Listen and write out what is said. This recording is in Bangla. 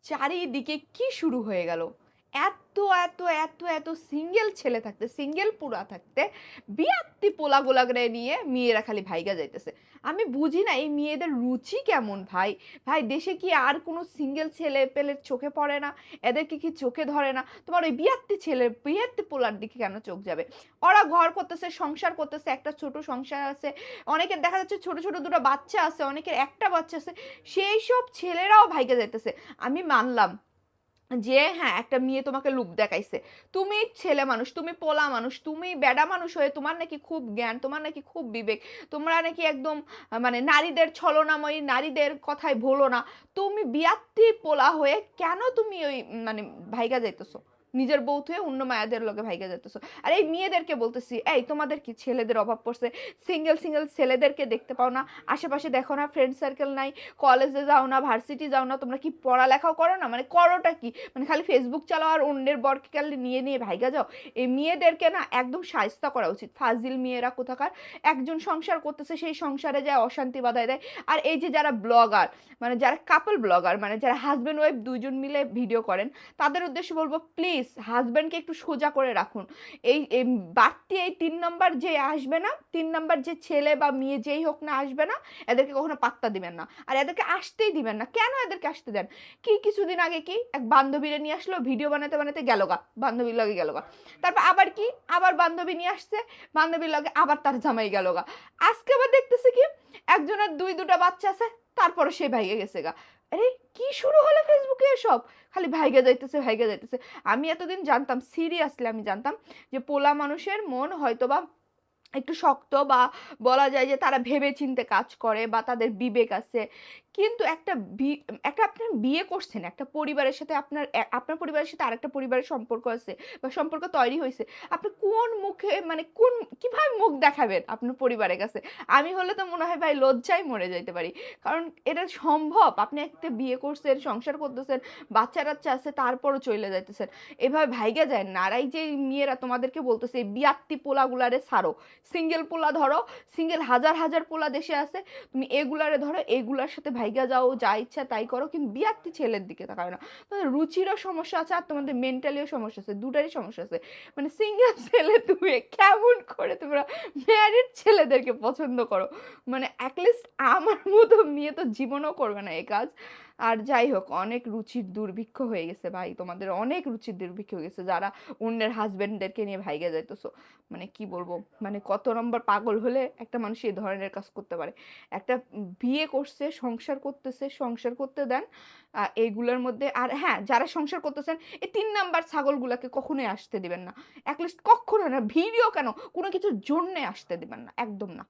চারিদিকে কি শুরু হয়ে গেল? এত, এত, এত, এত সিঙ্গেল ছেলে থাকতে, সিঙ্গেল পুরা থাকতে বিয়াত্তি পোলাগুলারে নিয়ে মেয়েরা খালি ভাইগা যাইতেছে। আমি বুঝি না এই মেয়েদের রুচি কেমন ভাই? ভাই দেশে কি আর কোনো সিঙ্গেল ছেলে-পেলের চোখে পড়ে না? এদেরকে কি চোখে ধরে না? তোমার ওই বিয়াত্তি ছেলে, বিয়াত্তি পোলার দিকে কেন চোখ যাবে? ওরা ঘর করতেছে, সংসার করতেছে, একটা ছোট সংসার আছে। অনেকের দেখা যাচ্ছে ছোট, ছোট ২ টা বাচ্চা আছে, অনেকের ১ টা বাচ্চা আছে। সেইসব ছেলেরাও ভাইগা যাইতেছে। আমি মানলাম যে হ্যাঁ, একটা মেয়ে তোমাকে লুক দেখাইছে। তুমি ছেলে মানুষ, তুমি পোলা মানুষ, তুমি ব্যাডা মানুষ হয়ে তোমার নাকি খুব জ্ঞান, তোমার নাকি খুব বিবেক, তোমরা নাকি একদম মানে নারীদের ছলনাময়ী, নারীদের কথায় ভোলো না। তুমি বিয়াত্তি পোলা হয়ে কেন তুমি ওই মানে ভাইগা যাইতেছো? নিজের বউ থুয়ে অন্য মায়াদের লগে ভাইগা যাইতেছো। আর এই মেয়েদেরকে বলতেছি, এই তোমাদের কি ছেলেদের অভাব পড়ছে? সিঙ্গেল, সিঙ্গেল ছেলেদেরকে দেখতে পাও না? আশেপাশে দেখো না ফ্রেন্ড সার্কেল নাই? কলেজে যাও না, ভার্সিটি যাও না, তোমরা কি পড়ালেখাও করো না? মানে করোটা কি? মানে খালি ফেসবুক চালাও আর অন্যের বরকে খালি নিয়ে নিয়ে ভাইগা যাও? এই মেয়েদেরকে না একদম শায়েস্তা করা উচিত। ফাজিল মেয়েরা কোথাকার! একজন সংসার করতেছে, সেই সংসারে যায় অশান্তি বাধায় দেয়। আর এই যে যারা ব্লগার, মানে যারা কাপল ব্লগার, মানে যারা হাজব্যান্ড ওয়াইফ দুইজন মিলে ভিডিও করেন, তাদের উদ্দেশ্যে বলবো প্লিজ হাজব্যান্ডকে একটু সোজা করে রাখুন। এই বাড়তি এই ৩ নাম্বার যে আসবে না, ৩ নাম্বার যে ছেলে বা মেয়ে যেই হোক না আসবে না, এদেরকে কখনো পাত্তা দিবেন না। আর এদেরকে আসতেই দিবেন না। কেন এদেরকে আসতে দেন? কি কিছুদিন আগে কি এক বান্ধবীরে নিয়ে আসলো, ভিডিও বানাতে বানাতে গেলগা, বান্ধবীর লগে গেলগা। তারপর আবার কি, আবার বান্ধবী নিয়ে আসছে, বান্ধবীর লগে আবার তার জামাই গেলগা। আজকে আবার দেখতেছি কি একজনের ২-২টা বাচ্চা আছে, তারপরে সে ভাইগে গেছে গা। আরে কি শুরু হলো ফেসবুকে এসব? খালি ভাইগা যাইতেছে, ভাইগা যাইতেছে। আমি এতদিন জানতাম, সিরিয়াসলি আমি জানতাম যে পোলা মানুষের মন হয়তোবা একটু শক্ত, বা বলা যায় যে তারা ভেবে চিন্তে কাজ করে বা তাদের বিবেক আছে। কিন্তু একটা আপনার বিয়ে করছেন, একটা পরিবারের সাথে আপনার পরিবারের সাথে আরেকটা পরিবারের সম্পর্ক আছে বা সম্পর্ক তৈরি হইছে। আপনি কোন মুখে মানে কিভাবে মুখ দেখাবেন আপনার পরিবারের কাছে? আমি হলে তো মনে হয় ভাই লজ্জায় মরে যাইতে পারি। কারণ এটা সম্ভব? আপনি একটা বিয়ে করছেন, সংসার করতেছেন, বাচ্চা-টাচ্চা আছে, তারপরও চইলা যাইতেছেন। এভাবে ভাইগা যায়েন না। আর এই যে মেয়েরা তোমাদেরকে বলতেছে এই বিয়াত্তি পোলাগুলারে ছাড়ো। সিঙ্গেল পোলা ধরো, সিঙ্গেল হাজার হাজার পোলা দেশে আছে, তুমি এগুলারে ধরো, এগুলার সাথে ভাইগা যাও, যা ইচ্ছা তাই করো, কিন্তু বিয়াত্তি ছেলের দিকে তাকায় না। তোমাদের রুচিরও সমস্যা আছে আর তোমাদের মেন্টালিও সমস্যা আছে, দুটারই সমস্যা আছে। মানে সিঙ্গেল ছেলে তুমি কেমন করে তোমরা ম্যারিড ছেলেদেরকে পছন্দ করো? মানে অ্যাটলিস্ট আমার মতো মেয়ে তো জীবনও করবে না এই কাজ। আর যাই হোক, অনেক রুচির দুর্ভিক্ষ হয়ে গেছে ভাই, তোমাদের অনেক রুচির দুর্ভিক্ষ হয়ে গেছে যারা অন্যের হাজবেন্ডদেরকে নিয়ে ভাইগা যাইতেছো। মানে কি বলবো, মানে কত নম্বর পাগল হলে একটা মানুষ এই ধরনের কাজ করতে পারে? একটা বিয়ে করছে, সংসার করতেছে, সংসার করতে দেন। এইগুলোর মধ্যে আর হ্যাঁ, যারা সংসার করতেছেন এই ৩ নাম্বার ছাগলগুলাকে কখনোই আসতে দিবেন না। অ্যাটলিস্ট কক্ষনো না, ভিডিও কেন, কোনো কিছুর জন্যে আসতে দিবেন না, একদম না।